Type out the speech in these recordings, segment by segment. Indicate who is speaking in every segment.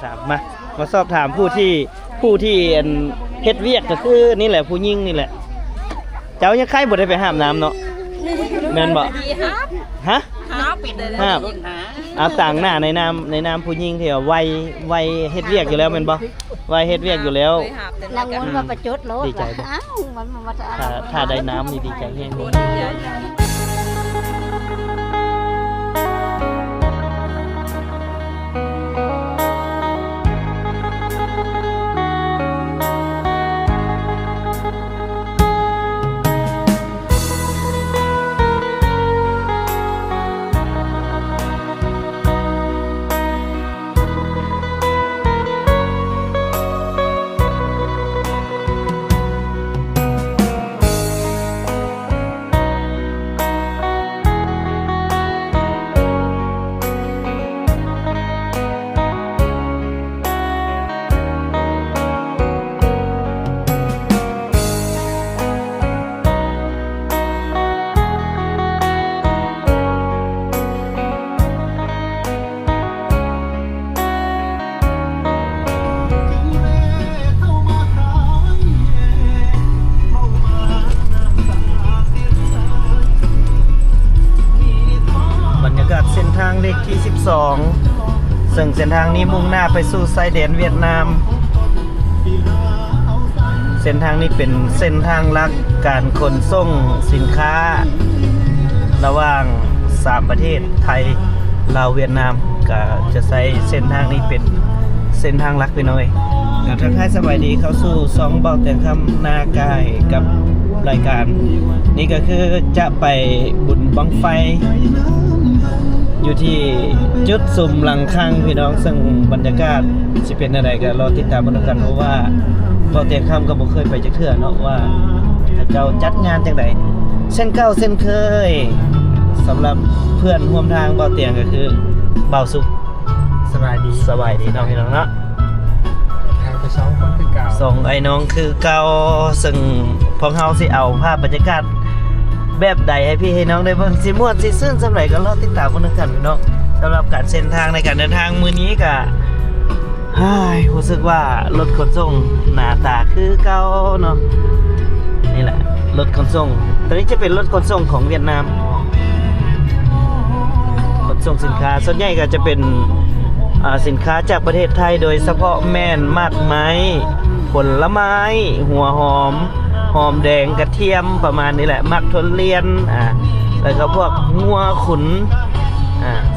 Speaker 1: ถามมาสอบถามผู้ที่เฮ็ดเวียกก็คือนี่แหละผู้หญิงนี่แหละเจ้ายังใครบ่ได้ไปห้ามน้ำเนาะแม่นบ่ฮะห้ามเอาต่างหน้าในนามผู้หญิงที่ว่าวัยเฮ็ดเวียกอยู่แล้วแม่นบ่วัยเฮ็ดเวียกอยู่แล้ว
Speaker 2: นางวนมาประจดโลด
Speaker 1: ดีใจบ่
Speaker 2: อ้าวมันมา
Speaker 1: ถ้าได้น้ำนี่ดีใจแฮงเส้นทางเลขที่12ซึ่งเส้นทางนี้มุ่งหน้าไปสู่ชายแดนเวียดนามเส้นทางนี้เป็นเส้นทางหลักการขนส่งสินค้าระหว่าง3ประเทศไทยลาวเวียดนามก็จะใช้เส้นทางนี้เป็นเส้นทางหลักไปหน่อยทักทายสบายดีเข้าสู่2เบาแต่คำนากายกับรายการนี่ก็คือจะไปบุญบังไฟอยู่ที่จุดซุ่มหลังข้างพี่น้องซึ่งบรรยากาศสิเป็นอะไรก็รอติดตามกันเพราะว่าเบาเตียงคำก็บ่เคยไปจักเทื่อเนาะว่าเจ้าจัดงานจังไดเส้นเก่าเส้นเคยสำหรับเพื่อนร่วมทางเบาเตียงก็คือเบาสุขสบายดีเนาะพี่น้องเนาะ
Speaker 3: ทางไป2คนคือเก่า
Speaker 1: 2ไอ้น้องคือเก่าซึ่งพวกเฮาสิเอาภาพบรรยากาศแบบใดให้พี่ให้น้องได้เบิ่งสิม่วนสิซึ้งสำหรับก็รอติดตามกันกันพี่น้องสำหรับการเส้นทางในการเดินทางมื้อนี้ก็รู้สึกว่ารถขนส่งหน้าตาคือเก่าเนาะนี่แหละรถขนส่งตอนนี้จะเป็นรถขนส่งของเวียดนามขนส่งสินค้าส่วนใหญ่ก็จะเป็นสินค้าจากประเทศไทยโดยเฉพาะแม่นมากไม้ผลไม้หัวหอมแดงกระเทียมประมาณนี้แหละมักทนเลียนแล้วก็พวกงัวขุน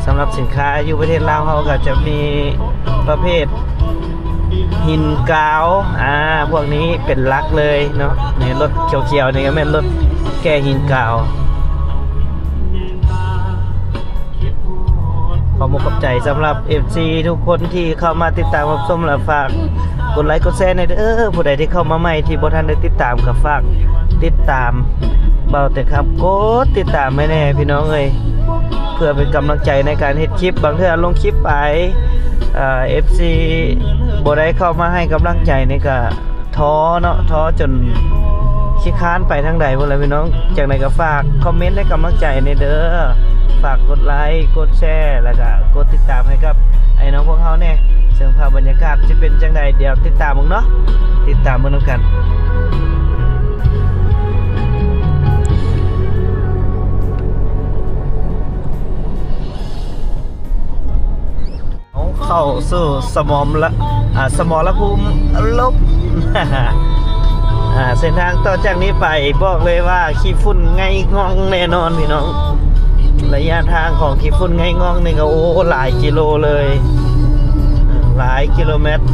Speaker 1: สำหรับสินค้าอยู่ประเทศลาวเขาก็จะมีประเภทหินกาวพวกนี้เป็นหลักเลยเนาะในรถเขียวๆนี่ก็แม่นรถแก้หินกาวขอขอบใจสำหรับ FC ทุกคนที่เข้ามาติดตามรับชมและฝากกดไลค์กดแชร์ในผู้ใดที่เข้ามาใหม่ที่บ่ทันได้ติดตามก็ฝากติดตามเบาแต่ครับกดติดตามให้แน่พี่น้องเอ้ยเพื่อเป็นกำลังใจในการเฮ็ดคลิปบางเทื่อลงคลิปไปFC บ่ได้เข้ามาให้กำลังใจนี่ก็ท้อเนาะท้อจนขี้ค้านไปทางใดพุ่นล่ะพี่น้องจากไหนก็ฝากคอมเมนต์ให้กำลังใจในเด้อฝากกดไลค์กดแชร์แล้วก็กดติดตามให้กับไอ้น้องพวกเฮาแน่ซึ่งภาพบรรยากาศจะเป็นจังใดเดี๋ยวติดตามมึงเนาะติดตามมึงนำกันเข้าสู่สมรภูมิลบ เส้นทางต่อจากนี้ไปบอกเลยว่าขี้ฝุ่นไงงองแน่นอนพี่น้องระยะทางของขี้ฝุ่นไงงองนี่ก็หลายกิโลเลยหลายกิโลเมตร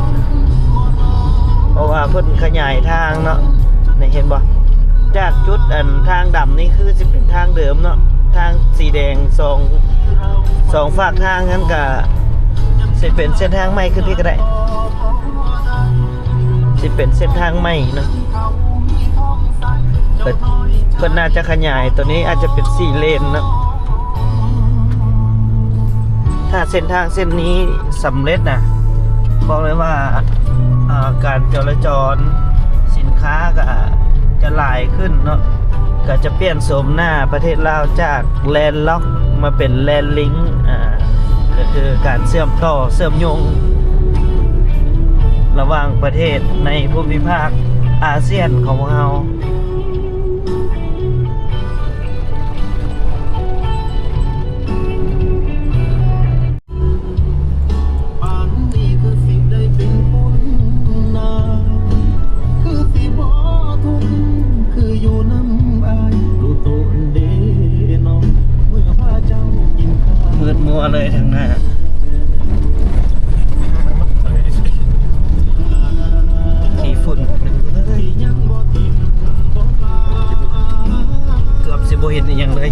Speaker 1: เพราะว่าเพิ่นขยายทางเนาะนี่เห็นบ่จากจุดทางดำนี่คือสิเป็นทางเดิมเนาะทางสีแดงสองฝากทางนั้นก็สิเป็นเส้นทางใหม่ขึ้นที่ก็ได้สิเป็นเส้นทางใหม่เนาะเพิ่นน่าจะขยายตัวนี้อาจจะเป็น4เลนเนาะถ้าเส้นทางเส้นนี้สำเร็จนะบอกเลยว่าการจราจรสินค้าก็จะหลายขึ้นเนาะก็จะเปลี่ยนโฉมหน้าประเทศลาวจากแลนด์ล็อกมาเป็นแลนด์ลิงก์ก็คือการเชื่อมต่อเชื่อมโยง หว่างประเทศในภูมิภาคอาเซียนของพวกเรามืดมัวเลยทางหน้าขี้ฝุ่นเกือบสิบ่เห็นอีหยังเลย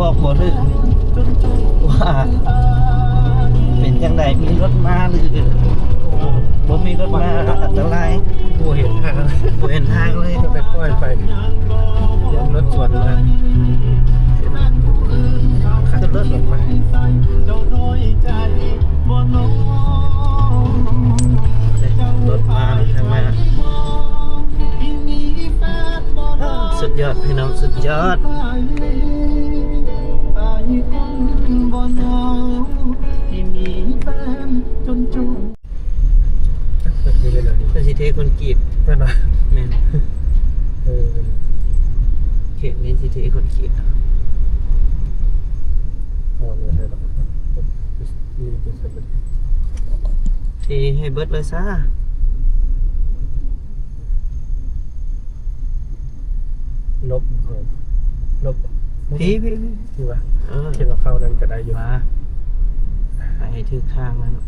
Speaker 1: บอกบ่ถึงว่าเป็นจังไดมีรถมาหรือบ่มีรถมาอันตราย
Speaker 3: กูเห็นทาง
Speaker 1: บ่เห็นทางเลย
Speaker 3: ก็ไปปล่อยไปเห็นรถสวนมาขับรถออกมา
Speaker 1: รถมาทางมาสุดยอดพี่น้องสุดยอดเป็นสิเทคนกรีด
Speaker 3: นั่นนะ
Speaker 1: แม่นเขตนี้สิเทคนกรีด ทีให้เบิดเลยซะ
Speaker 3: ลบ
Speaker 1: พี่
Speaker 3: ที่ว่าคิดว่าเข้านั้นก็ได้อยู่
Speaker 1: มาไปให้ถึกทางแล้วเนาะ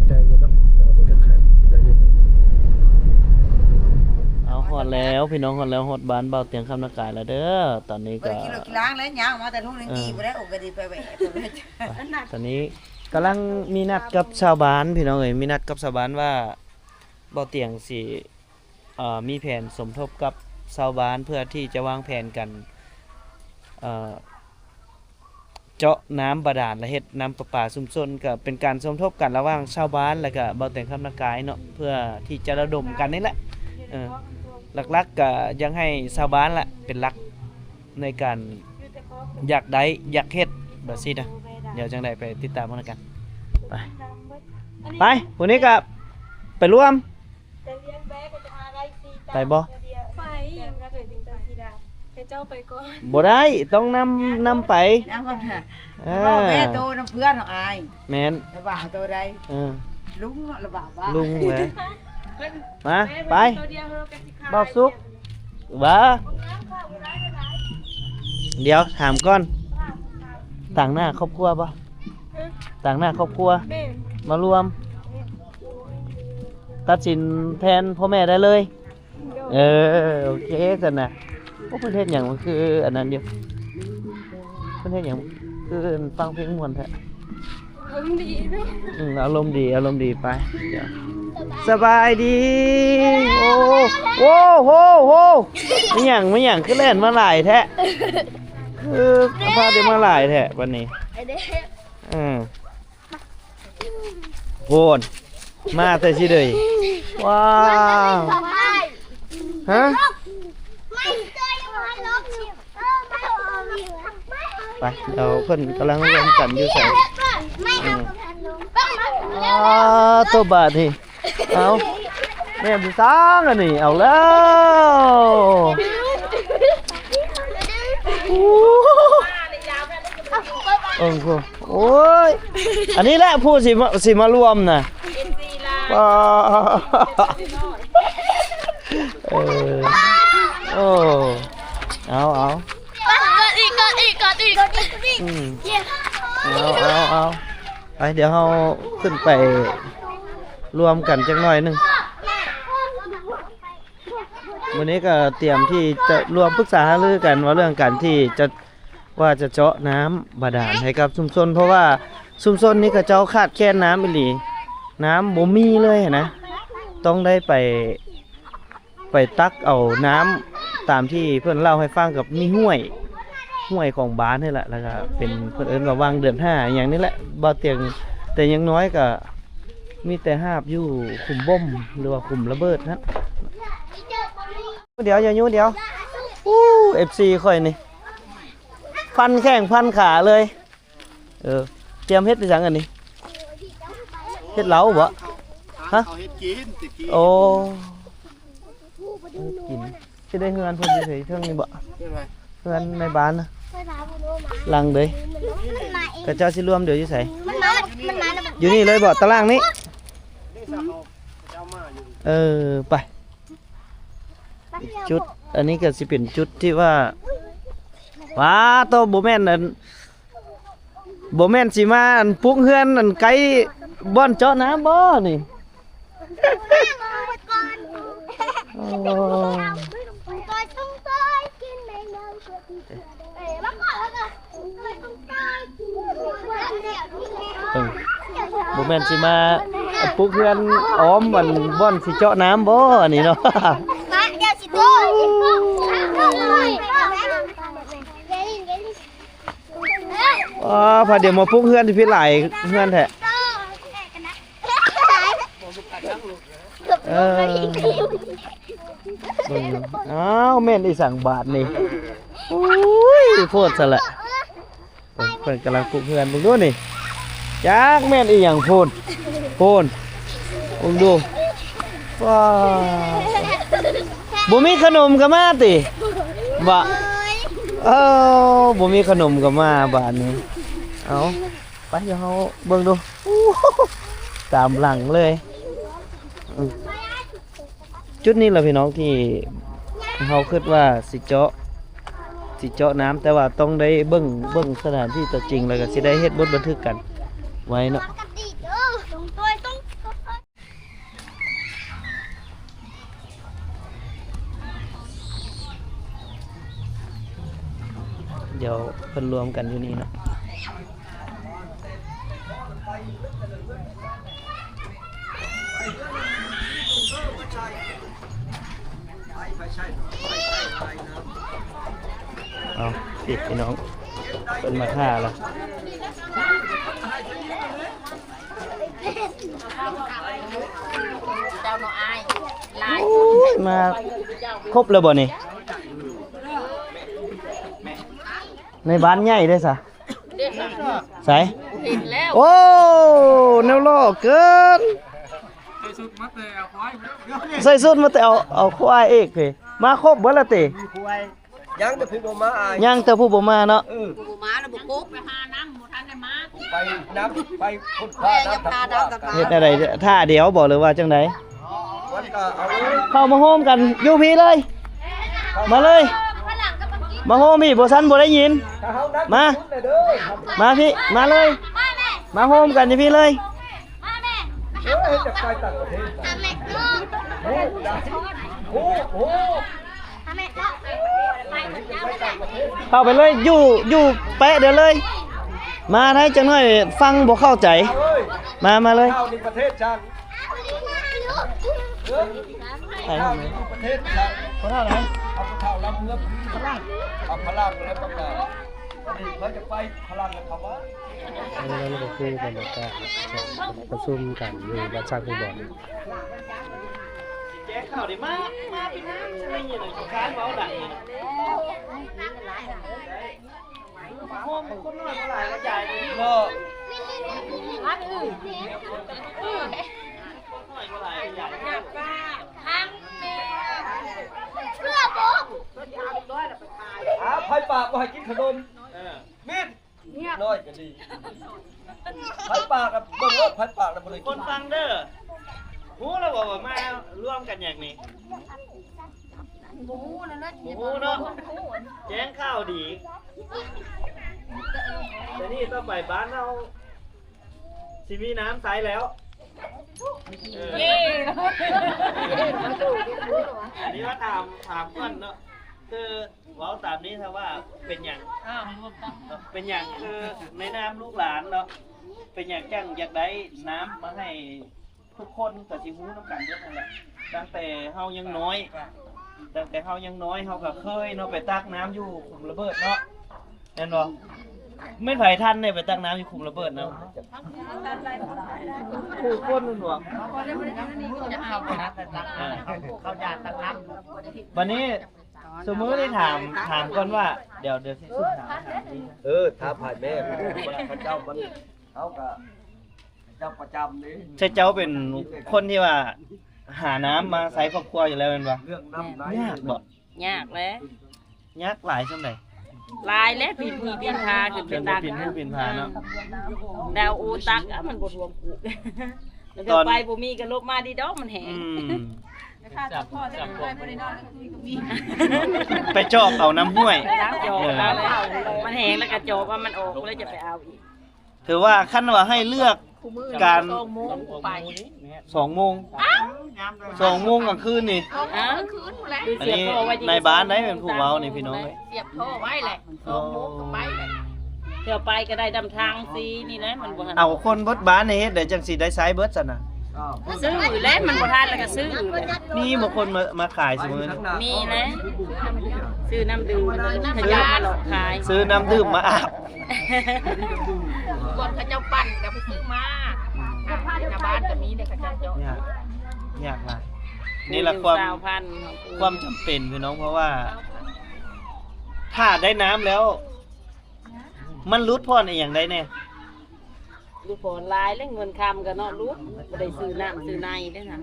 Speaker 3: ได้อยู่เนาะเราดูราคาได้อยู่
Speaker 1: เอาหอดแล้วพี่น้องหอดแล้วหอดบ้านเบาเตียงคำนักกายแล้วเด้อตอนนี้
Speaker 4: ไป
Speaker 1: ก็
Speaker 4: กินเรากินล้างแล้วย่างมาแต่ทุ่งนึงกี่บ่ได้อกกระดิไปแหวะ
Speaker 1: ตอนนี้กำลังมีนัดกับชาวบ้านพี่น้องเอ๋ยมีนัดกับชาวบ้านว่าเบาเตียงสิมีแผนสมทบกับชาวบ้านเพื่อที่จะวางแผนกันเจาะน้ำบาดาลและเฮ็ดน้ำประปาชุมชนก็เป็นการสมทบกันระหว่างชาวบ้านและก็เบาแต่งคำนักกายเนาะเพื่อที่จะระดมกันนี่แหละหลักๆก็ยังให้ชาวบ้านละเป็นหลักในการอยากได้อยากเฮ็ดแบบนี้นะเดี๋ยวจังไดไปติดตามกันกันไปวันนี้ก็ไปร่วมไปบ่
Speaker 5: ไปยังก็เลยถึงตาทีดาให้เจ้าไปก่อน
Speaker 1: บ่ได้ต้องนำไป
Speaker 4: น้ำมันน่ะพ่อแม่โตน้ำเพื่อนของอาย
Speaker 1: แม่น
Speaker 4: ระบาดโตได้ ลุงระบาดว่า
Speaker 1: ลุงเว้ยมาไป
Speaker 5: ตัวเดียวเรากันสิค่ะ
Speaker 1: บอกสุกบ่เดี๋ยวถามก่อนต่างหน้าครอบครัวบ่ต่างหน้าครอบครัว
Speaker 5: แม่
Speaker 1: มารวม ตัดสินแทนพ่อแม่ได้เลย โอเคจันนะพวกเพื่อนเทศอย่างมันคืออันนั้นเดียวเพื่อนเทศอย่างคือฟังเพลงม่วนแท้
Speaker 5: ผมดีด้วย
Speaker 1: อารมณ์ดีไปเดี๋ยวสบายดีโอ้โหไม่หยังคือเล่นมาหลายแท้คือพาเด็กมาหลายแท้วันนี้โหนมาแต่สิเลยว้าวฮะไปเราเพิ่นกำลังรวมกันอยู่ใส่ตัวบาทนี่เอาแม่บุษางอันนี้เอาแล้วโอ้ยอันนี้แหละผู้สิมารวมน่ะว้าโอ้เอาไปเดี๋ยวเราขึ้นไปรวมกันจักหน่อยหนึงวันนี้ก็เตรียมที่จะรวมปรึกษาหารือกันว่าเรื่องการที่จะเจาะน้ำบาดาลให้กับชุมชนเพราะว่าชุมชนนี้ก็เจ้าขาดแคลนน้ำอีหลีน้ำบ่มีเลยนะต้องได้ไป ไปตักเอาน้ำตามที่เพื่อนเล่าให้ฟังกับมีห้วยของบ้านนี่แหละแล้วก็เป็นเพิ่นเอิ้นว่าวังเดือน5อหย่างนี้แหละบ่เตียงแต่อยังน้อยก็มีแต่หาบอยู่ขุมบ่มหรือว่าขุมระเบิดนะเดี๋ยวอย่ายุ่เดี๋ยวFC ค่อยนี่พันแข้งพันขาเลยเตรียมเฮ็ดไปจังอันนี้เฮ็ดเหลาบ่ฮะ
Speaker 3: เอาเฮ็ดกินติกิน
Speaker 1: โอ้กินสิได้เฮือนเพิ่นสิเทิงนี่บ่
Speaker 3: เป็นไร
Speaker 1: เฮือนในบ้านนะหลังเด้ยก็เจ้าสิรวมเดี๋ยวอยู่ไสอยู่นี่เลยบ่ตารางนี้ไปจุดอันนี้ก็สิเป็นจุดที่ว่าว้าโตบ่แม่นอันบ่แม่นสิมาอันปลุกเฮือนอันไกลบ่อนเจาะน้ำบ่นี่โอ้บ่แม่นสิมาปลุกเฮือนอ้อมอันบ่อนสิเจาะน้ำบ่นี่เนาะพอเดี๋ยวมาพุกเพื่อนที่พี่หลายเพื่อนแท้อ้าวแม่นอีสั่งบาทนี่โอ้ยโพดซะละเพิ่นกำลังพุกเพื่อนมึงดูนี่จักแม่นอีหยังโพนมึงดูว้าบ่มีขนมก็มาติบ่บ่มีขนมก็มาบ้านนี้เอาไปเดี๋ยวเฮาเบิ่งดูตามหลังเลยจุดนี้แหละพี่น้องที่เฮาคิดว่าสิเจาะน้ำแต่ว่าต้องได้เบิ่งสถานที่ตัวจริงแล้วก็สิได้เฮ็ดบทบันทึกกันไว้เนาะเดี๋ยวเพิ่นรวมกันอยู่นี่เนาะเอาปิดพี่น้องเพิ่นมาท่าแล้วมาครบแล้วบ่นี่ในบ้านใหญ่ด้วยสะใส่โอ้แนวล่อเกินใส่สุดมาแต่เอาควายเอกเลยมาครบเบิดละติ
Speaker 3: ยังแต่ผู้บ่มาอาย
Speaker 1: ยังแต่ผู้บ่มาเนาะ
Speaker 4: บ่มาแล้วบ่กุ๊กไปหาน้ำบ่ทันได้มา
Speaker 3: ไปน้ำไปพุทธาน้ำพาน้ำ
Speaker 1: เฮ็ดอะไรท่าเดียวบ่หรือว่าจังได๋
Speaker 3: วันก็เอา
Speaker 1: เข้ามาโฮมกันอยู่พี่เลยมาเลยมาโฮมพี่บ่ทันบ่ได้ยินมาพี่มาเลยมาโฮมกันอยู่พี่เลย
Speaker 3: จะไปต่างประเทศโอ้โห
Speaker 1: เข้าไปเลยอยู่แปะเดี๋ยวเลยมาให้จังหน่อยฟังบ่เข้าใจมาเลย
Speaker 3: เข้าในประเทศชาติเข้าในประเทศชาติ
Speaker 1: เท่าไหร่
Speaker 3: เอาเท่ารับเนื้อพลังเอาพลังแล้วประกาศวันนี้เขาจะไปพลังกับเขาว่า
Speaker 6: อันนี้เราก็คือบรรยากาศประชุมกันอยู่บ้านช่างผู้บอก
Speaker 1: แจ้งข่าวดิมาพี่น้ำอะไรอย่างเงี้ยค้านเบาดังโฮมคนน้อยเท่าไหร่ก็ใหญ่เลยก็ร้านอื่นน้อยเท่าไหร่ใหญ่
Speaker 3: ไผ่ปากก็ให้กินขนมมีดน้อยก็ดีไผ่ปากกับเบิ่งว่าไผ่ปากแล้วบ่ได้กิน
Speaker 1: คนฟังเด้อฮู้แล้วบอกว่ามาร่วมกันอย่างนี้ฮู้เนาะแจ้งข่าวดีแต่นี่ต้องไปบ้านเราสิมีน้ำใสแล้วอันนี้ว่าถามก่อนเนาะคือเว้าตามนี้ถ้าว่าเป็นอย่างคือในน้ำลูกหลานเนาะเป็นอย่างจังอยากได้น้ำมาให้ทุกคนกับจิฮู้น้ำกันเยอะนั่นแหละแต่ ตั้งแต่เฮายังน้อยเฮาก็เคยเนาะไปตักน้ำอยู่ขุมระเบิดเนาะแม่นบ่ไม่ไผทันเนี่ยไปตักน้ำอยู่ขุมระเบิดเนาะผู้คนนั่นบ่เขาอยากตักน้ำวันนี้สมมุติได้ถามก่อนว่าเดี๋ยวสิสุดถาม
Speaker 3: ถ้าผ่านแม่พระเจ้ามันเขาก็เจ้าประจำนี่
Speaker 1: ใช่เจ้าเป็นคนที่ว่าหาน้ำมาใส่ครอบครัวอยู่แล้วแม่นบ่
Speaker 3: เรื่องน้ำไหล
Speaker 1: ยากบ่
Speaker 7: ยากแล้ว
Speaker 1: ยากหลายจังได๋
Speaker 7: ลายและปีปีนพาขึ้นไป
Speaker 1: เป็นบ่
Speaker 7: ตัก
Speaker 1: เป็นผู้เป็นพาเนาะ
Speaker 7: ดาวโอตักอ่ะมันบ่รวมกูแล้ว
Speaker 1: ตอน
Speaker 7: ไปบ่มีก็ลบมาดีดอกมันแห้ง
Speaker 1: ไปจอกเอาน้ำห้วย
Speaker 7: น้ำจอกเอาแล้วมันแห้งแล้วก็จอกว่ามันออกแล้วจะไปเอาอีก
Speaker 1: ถือว่าคันว่าให้เลือกการ
Speaker 7: 2 โมงไป
Speaker 1: 2 โมง2 โมงกลางคืนนี่
Speaker 7: อ้าว
Speaker 1: อันนี้ในบ้านได้เป็นผู้เว้านี่พี่น้อง
Speaker 7: เสียบท่อไว้แหละ2 โมงก็ไปแหละเที่ยวไปก็ได้ดำทางซีนี่แหละมันบ่ทัน
Speaker 1: เอาคนเบิดบ้านในเฮ็ดได้จังสิได้ใช้เบิดซั่นน่ะ
Speaker 7: ซื้ออยู่แล้วมันบ่ทันแล้วก็ซื้ออยู่แล้ว
Speaker 1: มีบ่คนมาขายเสมอนี่
Speaker 7: มีนะซื้อน้ำดื่มขยับมาหลอกขาย
Speaker 1: ซื้อน้ำดื่มมาอาบ
Speaker 7: ก่อนเขาเจ้าปั่นก็ไปซื้อมาหน้าบ้านก็มีเด้อเขาเจ้าเจาะ
Speaker 1: ยากหลายนี่ละความ
Speaker 7: 20,000
Speaker 1: ความจำเป็นพี่น้องเพราะว่า ถ้าได้น้ำแล้ว มันรุดพ่อนอีหยังได้แน่
Speaker 7: ดูผลลายและเงินคำก็เนาะรู้บ่ได้ซื้อน้ำซื้อในได้นะ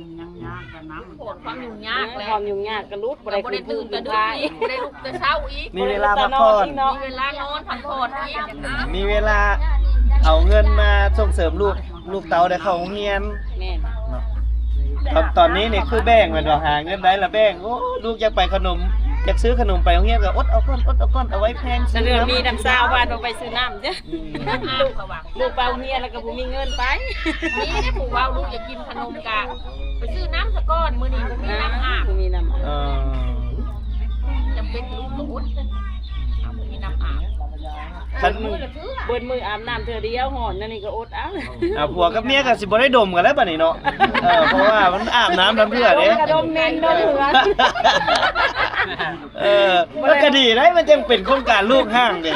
Speaker 7: ผลความยุ่งยากแล้วความยุ่งยากก็รู้บ่ได้คืนพื้นก็ดูอีกบ่ได้ลุกแต่เช้าอีก
Speaker 1: มีเวลาพักผ่อน
Speaker 7: มีเวลานอนพักผ่อนอีก
Speaker 1: มีเวลาเอาเงินมาส่งเสริมลูกเต๋าได้เข้าโรงเรียน
Speaker 7: แม่น
Speaker 1: ตอนนี้นี่คือแบ่งแม่นบ่หาเงินได้ละแบ่งโอ้ลูกอยากไปขนมอยากซื้อขนมไปโรงเรียนก็อดเอาก้อนเอาไว้แพง
Speaker 7: แต่เรื่องมีน้ำซาวบ้านเอาไปซื้อน้ำจ้ะ
Speaker 1: อืม
Speaker 7: ลูกเปล่าเมียแล้วก็บ่มีเงินไปนี่ได้ผูกว่าลูกอยากกินขนมกะไปซื้อน้ำสะก้อนมื้อนี้บ่มีน้ำอาบบ่มีน้ำ
Speaker 1: เออ
Speaker 7: จำเป็นลูกก็อดบ่มีน้ำอาบ
Speaker 1: คัน
Speaker 7: เบิดมืออาบน้ำเทื่อเดียวหอนนั่นนี่ก็อดเอา
Speaker 1: ผัวกับเมียก็สิบ่ได้ดมกันแล้วบัดนี้เนาะเพราะว่ามันอาบน้ำทำเพื่อเด้
Speaker 7: กระดมเมนดมเหมือน
Speaker 1: มันก็ดีได้มันจังเป็นโครงการลูกห้างเด้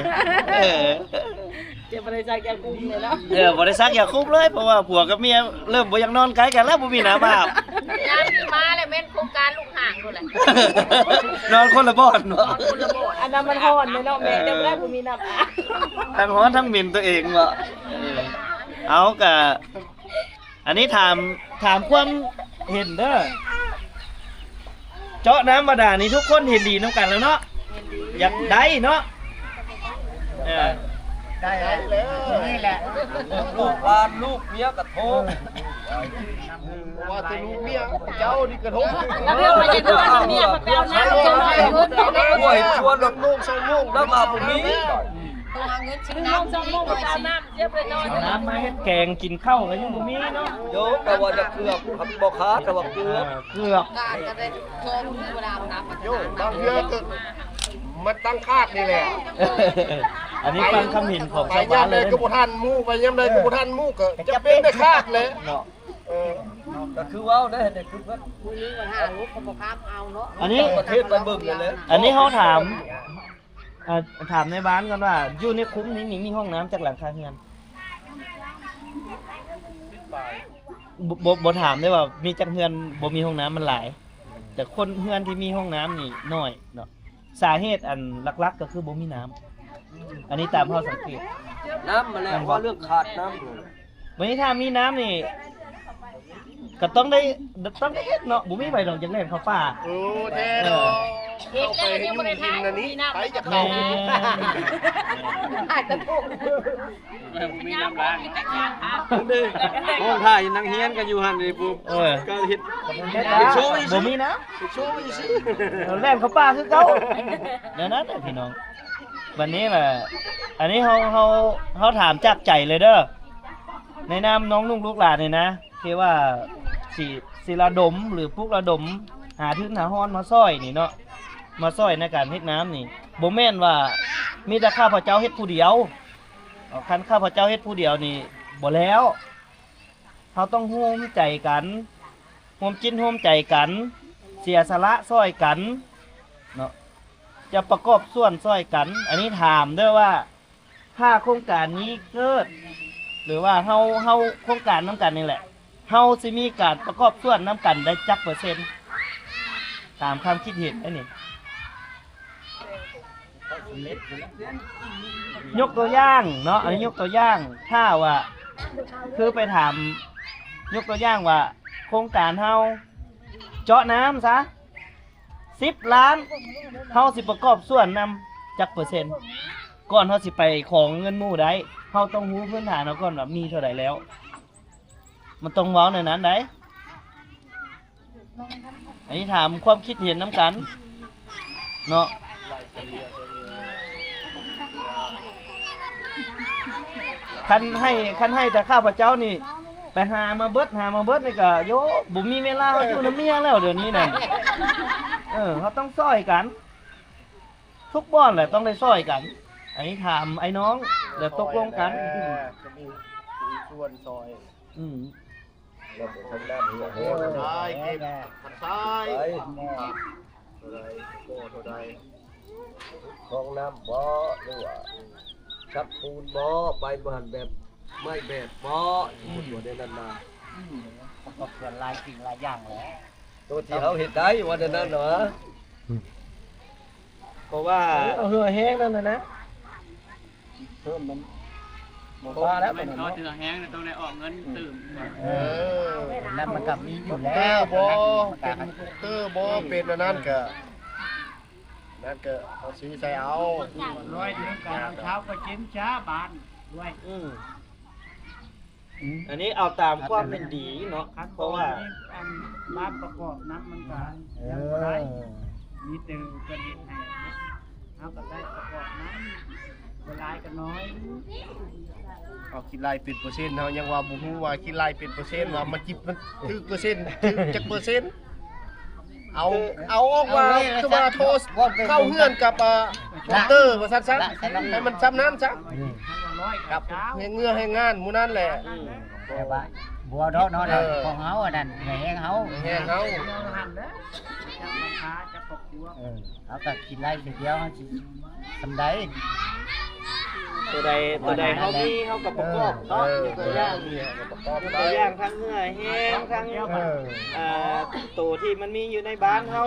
Speaker 7: จะบ่ได้ใส่แก้วกุ้งเลยเนาะ
Speaker 1: บ่ได้ซักอย่าคุบเลยเพราะว่าผัวกับเมียเริ่มบ่อยากนอนไกลกันแล้วบ่มีน้ำอาบ
Speaker 7: ยามนี้มาแล้วแม่นโครงการลูกห่างพุ่นแหละ
Speaker 1: นอนคนละบ่อนเนาะ
Speaker 7: อันนั้นมันฮ้อนเลยเนาะแม่จะบ่ได้บ่มีน้ำอาบ
Speaker 1: ทั้งฮ้อนทั้งหมิ่นตัวเองบ่เอาก็อันนี้ถามความเห็นเด้อเจาะน้ำบาดาลนี่ทุกคนเห็นดีนำกันแล้วเนาะอยากได้เนาะ
Speaker 4: ได้แล้วนี่แหละ
Speaker 3: ลูกบ้านลูกเมียกระโทง
Speaker 6: ว่าแต่ลูกเมียเจ้านี่กระทบ
Speaker 7: แล้วเรื่องมันจะโดนเมียมาแปลวน้ำจะน้อยเงินได้
Speaker 3: ป่วยชวนลูกลูกส่งลูกน้ำอาบผมมี
Speaker 7: น้อง2 โมงมาแปลวน้ำเจ็บเลยนอน
Speaker 1: น้ำมาเฮ็ดแกงกินข้าวก็ยังบ่มีเนาะ
Speaker 3: โยกแต่ว่าจะเกือบครับบ่ค้าแต่ว่าเกือบ
Speaker 1: เกือบ
Speaker 7: การก็ได้โทรเวลาน้ำ
Speaker 6: โยบางเทื่อก็มันตั้งคาดนี่แหละ
Speaker 1: อันนี้ฟังคำเห็นของ
Speaker 6: ไป
Speaker 1: ชาวบ้า
Speaker 6: ย่าน ม
Speaker 1: เล
Speaker 6: ใด
Speaker 1: ย
Speaker 6: ก็บ่ทันหมู่ไปย่ำใดก็บ่ทันหมู่ก็จะเป็นได้คาดเลย
Speaker 1: เนาะ
Speaker 6: เออ
Speaker 3: ก็คือว่าได้เด็กคือว่า
Speaker 1: อันนี้
Speaker 3: ประเทศไปเบิ่งเลย
Speaker 1: อันนี้เขาถามถามในบ้านกันว่าอยู่ในคุ้มนี้มีห้องน้ำจากหลังคาเรือนบ่ถามได้ว่ามีจักเรือนบ่มีห้องน้ำมันหลาย แต่คนเรือนที่มีห้องน้ำนี่น้อยเนาะสาเหตุอันหลักๆก็คือบ่มีน้ำอันนี้ตามเฮาสังเกต
Speaker 3: น้ำมาแล้วว่าเรื่องขาดน้ำ
Speaker 1: วันนี้ถ้ามีน้ำนี่ก็ต้องได้เฮ็ดเนาะบ่มีไปดอกจังได๋เขาป่า
Speaker 6: โอ้แท้เนาะเอาไปให้ยุ่งกินอันนี้ไปจะเข้า
Speaker 7: มีน้ำล้าง
Speaker 3: ห้องท่ายังนั่งเฮียนกันอยู่หันนี่ปุ๊บก็เฮ็ด
Speaker 1: บ่มีน้ำ
Speaker 3: โชว์อีสิ
Speaker 1: แล่นเขาป่าคือเก่าเดี๋ยวนั้นพี่น้องวันนี้ล่ะอันนี้เฮาถามจากใจเลยเด้อในนามน้องนุ่งลูกหลานนี่นะที่ว่าสิระดมหรือพวกระดมหาทึนหาฮ้อนมาซอยนี่เนาะมาซอยในการเฮ็ดน้ำนี่บ่แม่นว่ามีแต่ข้าพเจ้าเฮ็ดผู้เดียวคันข้าพเจ้าเฮ็ดผู้เดียวนี่บ่แล้วเฮาต้องร่วมใจกันร่วมจิตร่วมใจกัน เสียสละซอยกันเนาะจะประกอบส่วนซอยกัน อันนี้ถามด้วยว่าถ้าโครงการนี้เกิด หรือว่าเฮาโครงการน้ำกันนี่แหละเฮาสิมีการประกอบส่วนน้ำกันได้จักเปอร์เซ็นต์ตามความคิดเห็นอันนี้ยกตัวอย่างเนาะอันนี้ยกตัวอย่างถ้าว่าคือไปถามยกตัวอย่างว่า โครงการเฮาเจาะน้ำซะ10 ล้านเฮาสิประกอบส่วนนำจักเปอร์เซ็นต์ก่อนเฮาสิไปของเงินหมู่ได้เฮาต้องรู้พื้นฐานเฮาก่อนว่ามีเท่าไหร่แล้วมันต้องเว้าในนั้นได้อันนี้ถามความคิดเห็นน้ำกันเนาะคันให้แต่ข้าพเจ้านี่ไปหามาเบิดนี่ก็โยบ่มีเวลาเฮาอยู่นำเมียแล้วเดี๋ยวนี้น่ะเขาต้องซอยกันทุกบ้านแหละต้องได้ซอยกันอันนี้ถามไอ้น้องเดี๋ยวตกลงกัน
Speaker 6: จะมีส่วนซอย
Speaker 3: เราบ่ทำด้านนี้โอ้
Speaker 6: ได้เก็บขันซ้าย
Speaker 3: ไป
Speaker 6: เท่าไรโก้เท่าไร
Speaker 3: คลองน้ำบ่หรือว่าชักปูนบ่ไปบ้านแบบไม่แบบบ่พูดบ่ได้นั่นมา
Speaker 4: ประกอบส่วนหลายสิ่งหลายอย่างแหละ
Speaker 3: ตัวที่เขาเฮ็ดได้ว่าแต่นั้นเนาะ
Speaker 1: เพราะว่าเอาเหือแห้งนั่นนะเพิ่มมันหมดว่าแล้ว
Speaker 8: มันเขาถือแห้งต้องได้ออกเงินตื่ม
Speaker 4: นั่นมันก็มีอยู่
Speaker 6: เต
Speaker 4: แล้
Speaker 6: อ
Speaker 4: ว
Speaker 6: ร์บ่เป็นเตอร์บ่เป็นอันนั้นก็นั่นก็เอาสีใส่เอา
Speaker 8: ร้อยเดียวกันเช้าก็จิ้มช้าบานด้วย
Speaker 1: อันนี้เอาตามความเป็นดีเนาะเพราะว่า
Speaker 8: อันบ้านประกอบนั้นมันก็
Speaker 4: เอ
Speaker 8: ยังบ่ได้
Speaker 4: อ
Speaker 8: มีแต่กระดิ่งให้เอาก็ได้ประกอบนั้นเวลาก็น้อย
Speaker 6: เอาคิดลายเป็นเปอร์เซ็นต์เฮายังว่าบ่ฮู้ว่าคิดลายเป็นเปอร์เซ็นต์ว่ามันจิบมันถึกเปอร์เซ็นต์ถึกจักเปอร์เซ็นต์เอาออกว่าคือว่าโทรเข้าเฮือนกับดอกเตอร์ว่าซั่นซะให้มันซ้ำนั้นซะ
Speaker 8: ร้อย
Speaker 6: ครั
Speaker 8: กับบ เช้า
Speaker 6: ให้เงื่อให้งานหมู่นั้นแหละ
Speaker 4: แต่ว่าบัวดอกเนาะแล้วของเฮาอันนั้นแหงเฮา
Speaker 6: แห้งเฮา
Speaker 8: เราหันเด้อจับราคาจับปกครัว
Speaker 4: เฮาก็กินไร่ทีเดียวเฮาสิทำได้
Speaker 1: ตัวใดเขามีเขากับประกอบเนาะยกตัวอย่างยกตัวอย่างทั้งเหือแห้งทั้งตัวที่มันมีอยู่ในบ้านเขา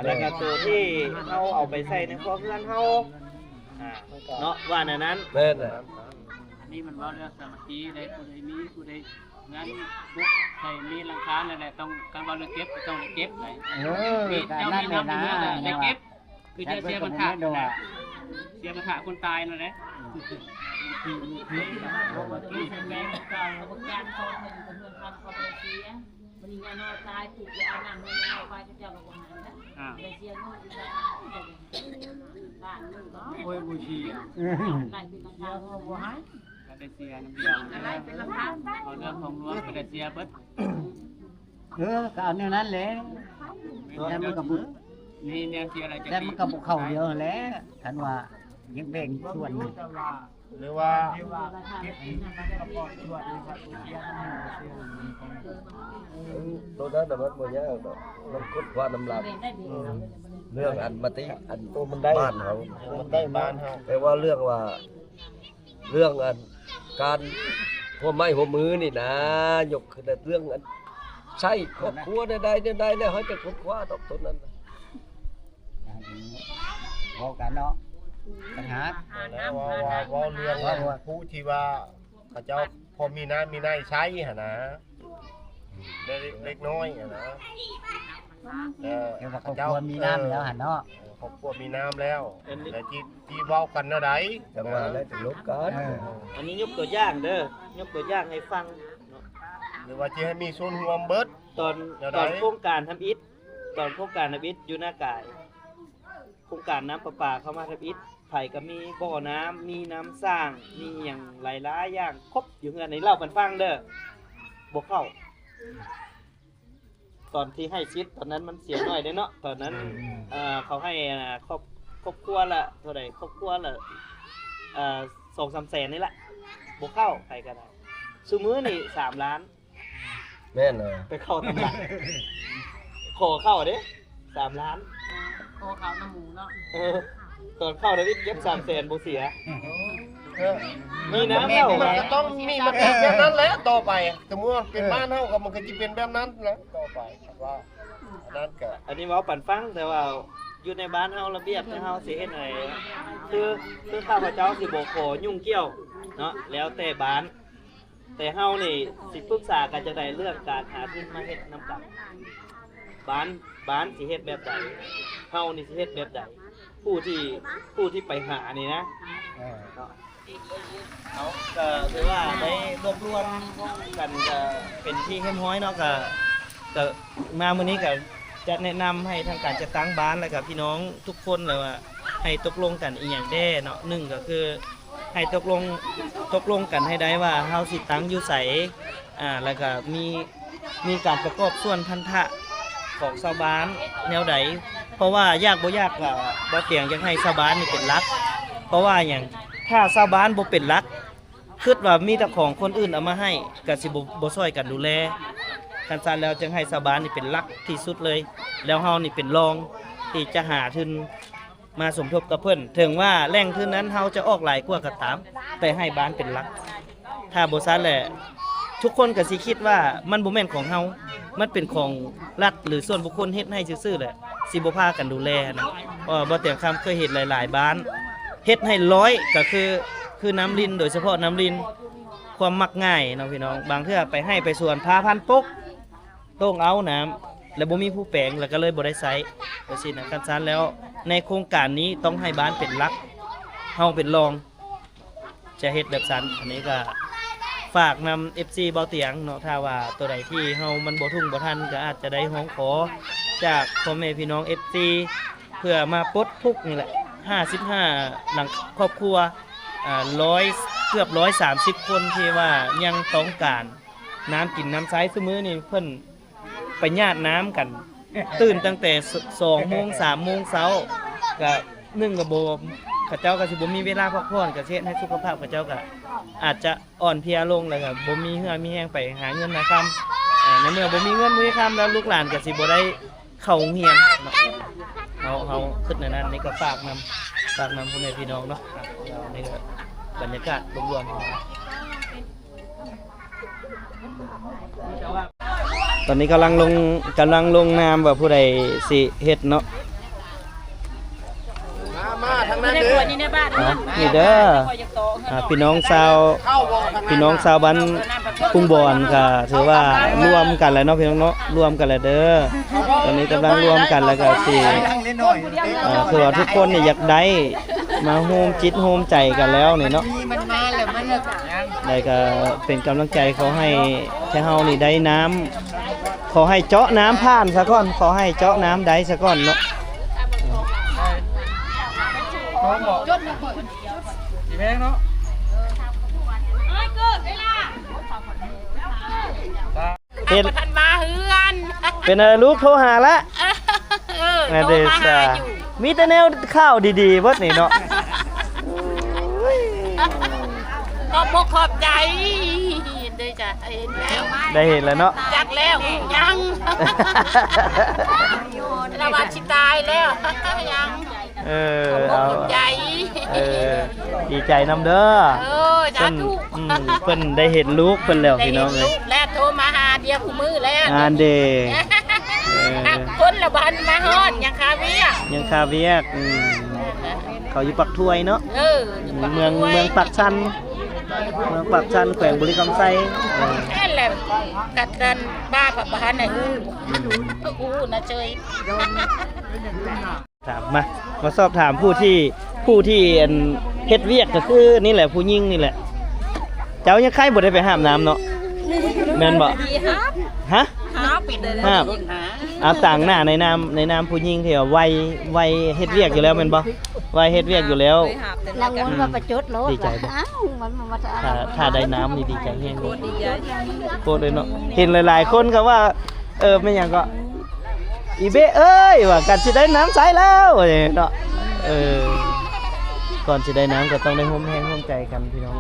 Speaker 1: แล้วก็ตัวที่เขาเอาไปใส่ในครัวเรือนเขาเนาะว่าในนั้น
Speaker 3: แม่นน่ะ
Speaker 8: อันนี้มันว่าเรื่องสามัคคีได้ผู้ใดมีผู้ใดงั้นปุ๊บใครมีหลังคานั่นแหละต้องการว่าเรื่องเก็บต้องได้เก็บเลย
Speaker 4: มี
Speaker 8: เจ้า
Speaker 4: นั่น
Speaker 8: มี
Speaker 4: เลย
Speaker 8: น้ำ
Speaker 4: นะ
Speaker 8: มีเนื้อได้เก็บคือจะเสียมันขาดนะเสียมันขาดคนตายนั่นแหละที่แม่เก่าพวกการเขาเงินเงินทำเขาไปเสียมันยังนอนตายถูกเอาน้ำเงินเอาไปจะเจ้าบอกว่านั้นนะไปเสียเงินอยู่บ้านนึงก็โอ้ยบูชีได้เป็นราคาบัวให้ได้เสียน้ำเดียวอะไรเป็นราคาเอาเรื่องของรวมไปได้เสียเบิด
Speaker 4: ก็เอาแนวนั้นแหละแต่มันก็บ่
Speaker 8: นี่เนี่ยเสียอะไรจะ
Speaker 4: แต่มันก็บ่เข้าเดียวแหละคันว่ายังแบ่งส่วนหนึง
Speaker 6: หรือว่า
Speaker 3: ตัวนั้นน่ะมันบ่ยากดอกมันกดว่าน้ำลายเรื่องอันมาติอันตัวมันได้บ้านเขา
Speaker 6: มันได้บ้านเฮา
Speaker 3: แต่ว่าเรื่องว่าเรื่องอันการหัวไม้หัวมือนี่นะยกขึ้นแต่เรื่องอันใช่ครอบครัวใดๆแล้วเขาจะค้นคว้าดอกตัวนั้นน่ะ
Speaker 4: พอกันเนาะปัญหา
Speaker 6: แล้วว่าเรื่องว่าผู้ที่ว่าเขาเจ้าพอมีน้ำมีในใช้หั่นนะเล็กน้อยหั่นนะ
Speaker 4: เดี๋ยวว่าครอบครัวมีน้ำแล้วหั่นเนาะ
Speaker 6: ครอบครัวมีน้ำแล้วแต่ที่เว้ากันเนาะใด
Speaker 3: จังหวะแล้วจะลบกัน
Speaker 1: อันนี้ยกตัวอย่างเด้อยกตัวอย่างให้ฟังเนาะ
Speaker 6: หรือว่าที่ให้มีส่วนรวมเบิด
Speaker 1: ตอนโครงการทำอิฐตอนโครงการทำอิฐอยู่หน้ากายโครงการน้ำประปาเข้ามาทำอิฐไผ่ก็มีบ่อน้ำมีน้ำสร้างมีอย่างหลายๆอย่างครบอยู่เฮือนนี้เล่ากันฟังเด้อบ่เข้าตอนที่ให้ชิดตอนนั้นมันเสียหน่อยเด้เนาะตอนนั้นเขาให้ครอบครัวละเท่าไหร่ครอบครัวละ2-3 แสนนี่แหละบ่เข้าใครก็ได้ซุมื้อนี่3 ล้าน
Speaker 3: แม่นเลย
Speaker 1: ไปเข้าตำหนัก ขอเข้าเด้3 ล้าน
Speaker 8: โคเขาน้ำหมูเนาะ
Speaker 1: ตอนเข้าได้เก็บ300,000บ่เสีย มีน้ำ
Speaker 6: มันก็ต้องมีมันเป็นแบบนั้นแหละต่อไปสมมุติว่าเป็นบ้านเฮาก็มันก็สิเป็นแบบนั้นแหละต่อไปว่าอันนั้นก็
Speaker 1: อันนี้เว้าปั่นฟังแต่ว่าอยู่ในบ้านเฮาระเบียบในเฮาสิเฮ็ดให้คือข้าพเจ้าสิบ่ขอยุ่งเกี่ยวเนาะแล้วแต่บ้าน แต่เฮานี่สิปรึกษากันจะได้เรื่องการหาทุนมาเฮ็ดนำกันบ้านสิเฮ็ดแบบใดเฮานี่สิเฮ็ดแบบใดผู้ที่ไปหานี่นะเนาะเอาก็ถือว่าได้รวบรวมกันก็เป็นที่เรียบร้อยเนาะก็มามื้อนี้ก็จะแนะนำให้ทางการจัดตั้งบ้านแล้วก็พี่น้องทุกคนเลยว่าให้ตกลงกันอีหยังแด้เนาะ1ก็คือให้ตกลงกันให้ได้ว่าเฮาสิตั้งอยู่ไสแล้วก็มีการประกอบส่วนพันธะของชาวบ้านแนวใดเพราะว่ายากบ่ยากก็บ่เตียงอยากให้ชาวบ้านนี่เป็นหลักเพราะว่าหยังถ้าชาวบ้านบ่เป็นหลักคิดว่ามีแต่ของคนอื่นเอามาให้ก็สิบ่ช่วยกันดูแลคันซั่นแล้วจึงให้ชาวบ้านนี่เป็นหลักที่สุดเลยแล้วเฮานี่เป็นรองที่จะหาทุนมาสมทบกับเพิ่นถึงว่าแหล่งทุนนั้นเฮาจะออกหลายกว่าก็ตามแต่ให้บ้านเป็นหลักถ้าบ่ซั่นแหละทุกคนก็สิคิดว่ามันบ่แม่นของเฮามันเป็นของรัฐหรือส่วนบุคคลเฮ็ดให้ซื่อๆแหละสิบ่พากันดูแลนะเพราะบ่เตียงคำเคยเฮ็ดหลายๆบ้านเฮ็ดให้100ก็คือน้ำลินโดยเฉพาะน้ำลินความมักง่ายเนาะพี่น้องบางเทื่อไปให้ไปสวนพาพันปกต้องเอาน้ำแล้วบ่มีผู้แปลงแล้วก็เลยบ่ได้ใช้จังซี่นะคันซั่นแล้วในโครงการนี้ต้องให้บ้านเป็นหลักเฮาเป็นรองจะเฮ็ดแบบซั่นอันนี้ก็ฝากนำ FC เบาเตียงเนาะถ้าว่าตัวใดที่เฮามันบ่ทุ่งบ่ทันก็อาจจะได้ร้องขอจากพ่อแม่พี่น้อง FC เพื่อมาปลดทุกข์นี่แหละ55หลังครอบครัว100เกือบ130คนที่ว่ายังต้องการน้ำกินน้ำใช้ซุมื้อนี่เพิ่นไปญาติน้ำกัน ตื่นตั้งแต่2 โมง 3 โมงเช้าก็1ก็บ่เขาเจ้าก็สิบ่มีเวลาพักผ่อนก็เฮ็ดให้สุขภาพเขาเจ้าก็อาจจะอ่อนเพลียลงแล้วก็บ่มีเหือมีแรงไปหาเงินหาค่ำในเมื่อบ่มีเงินมีค่ำแล้วลูกหลานก็สิบ่ได้เข้าโรงเรียนเนาะเฮาคิดในนั้นนี่ก็ฝากนำพ่อแม่พี่น้องเนาะนี่ก็บรรยากาศรวมๆตอนนี้กำลังลงนามว่าผู้ใดสิเฮ็ดเนาะ
Speaker 6: มาทางนั้น
Speaker 7: ใน
Speaker 6: เด้
Speaker 7: ครัว
Speaker 6: อ
Speaker 7: นี่ในบ้าน
Speaker 1: นี่เด้อพี่น้องชาวบ้านกุ้งบอนก็ถือว่ารวมกันแล้วเนาะพี่น้องเนาะรวมกันแล้วเด้อตอนนี้กำลังรวมกันแล้วก็สิคือว่าทุกคนนี่อยากได้มาโฮมจิตโฮมใจกันแล้วนี่เนาะได้ก็เป็นกำลังใจเขาให้เฮานี่ได้น้ำขอให้เจาะน้ำผ่านซะก่อนขอให้เจาะน้ำได้ซะก่อนเนาะเป็นทันมาเฮือนเป็นอะไรลูกโทรหาละแม่เดซ่ามีแต่แนวข้าวดีๆเบิดนี่เนาะ
Speaker 7: ขอบใจได้จ้ะเห็นแล้ว
Speaker 1: ได้เห็นแล้วเนาะ
Speaker 7: จักแล้วยังระบาดชิตายแล้วยัง
Speaker 1: เอา
Speaker 7: ใจ
Speaker 1: ดีใจนำเด้อเพิ่นได้เห็นลูกเพิ่นแล้วพี่น้องเลย
Speaker 7: แล้วโทรมาหาเดียวคู่มือแล้ว
Speaker 1: งานเด
Speaker 7: คนละบันมาฮอดยังคาเวียก
Speaker 1: เขาอยู่ปักถ้วยเนาะเมืองปักชันแขวงบุรีคำไซ
Speaker 7: นั่นแหละกัดกันบ้าปักบ้านไหนนะเจย
Speaker 1: ถามมาสอบถามผู้ที่เฮ็ดเวียกก็คือนี่แหละผู้หญิงนี่แหละเจ้ายังใครบ่ได้ไปห้ามน้ำเนาะแม่นบ่ฮะห้ามเอาต่างหน้าในนามผู้หญิงที่ว่าวัยเฮ็ดเวียกอยู่แล้วแม่นบ่วัยเฮ็ดเวียกอยู่แล้ว
Speaker 2: นางวนว่าประจดโลด
Speaker 1: ดีใจบ่ถ้าได้น้ำนี่ดีใจแฮงโคตรเลยเนาะเห็นหลายๆคนก็ว่าไม่หยังก็อีเบ้เอ้ยว่ากันสิได้น้ำใสแล้วเนาะก่อนสิได้น้ำก็ต้องได้ร่วมแรงร่วมใจกันพี่น้อง